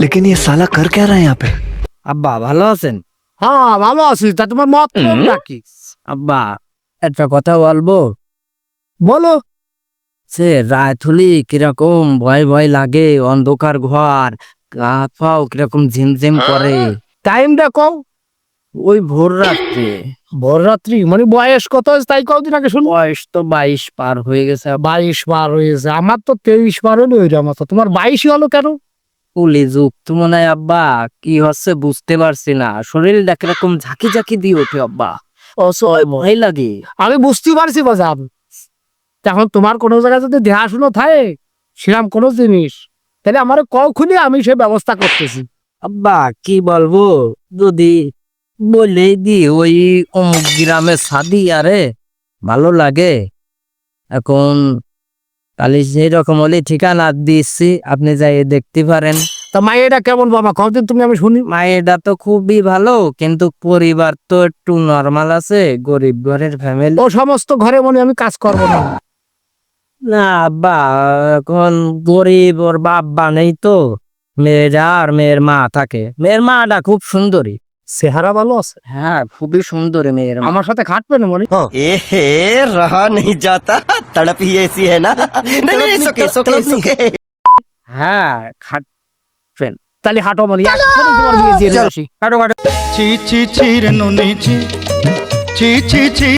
लेकिन ये साला कर क्या रहा है यहाँ पे? আব্বা ভালো আছেন? হ্যাঁ ভালো আছি, তা তোমার মত নাকি? আব্বা একটা কথা বলবো। বলো। সে রাত হলে কিরকম ভয় ভয় লাগে, অন্ধকার ঘর, গা পাও কিরকম ঝিমঝিম করে। টাইমটা কও। ওই ভোর রাত্রে। ভোর রাত্রি মানে বয়স কত হয়েছে তাই কদিন আগে শুনো। বয়স তো 22 পার হয়ে গেছে। 22 পার হয়েছে, আমার তো 23 পার হলে ওই আমার তো। তোমার 22 হলো কেন? কুলি যুগ তো মনে হয় আব্বা, কি হচ্ছে বুঝতে পারছি না, শরীরটা কিরকম ঝাঁকি ঝাঁকি দিয়ে ওঠে আব্বা, অসহায় ভয় লাগে। আমি বুঝতে পারছি বাজার। এখন তোমার কোনো জায়গায় যদি দেখাশুনো থাকে সেরকম কোনো জিনিস, তাহলে আমার কও খুলে আমি সে ব্যবস্থা করতেছি। আব্বা কি বলবো, যদি বলেই দি ওই অমুক গ্রামে সাদি আরে ভালো লাগে। এখন তাহলে সেই রকম হলে ঠিকানা দিচ্ছি, আপনি যাই দেখতে পারেন। তা মায়েরা কেমন বাবা কতদিন তুমি আমি শুনি। মায়েরা তো খুবই ভালো, কিন্তু পরিবার তো একটু নরমাল আছে, গরিব ঘরের ফ্যামিলি। ও সমস্ত ঘরে মনে আমি কাজ করবো না। না আব্বা, এখন গরিব, ওর বাবা নেই তো, মেয়েরা আর মেয়ের মা থাকে। মেয়ের মাটা খুব সুন্দরী। চেহারা ভালো আছে। হ্যাঁ খুবই সুন্দরী মেয়ের মা। আমার সাথে খাটবে না মনে। एहे रहा नहीं जाता, तड़प ही ऐसी है ना। नहीं नहीं सुके सुके सुके। হ্যাঁ খাট। তাহলে হাঁটো মনে এক্ষুনি তোমার বিয়ে দিয়ে আসি। কাটো কাটো। ছি ছি ছি রে নুনি ছি ছি ছি ছি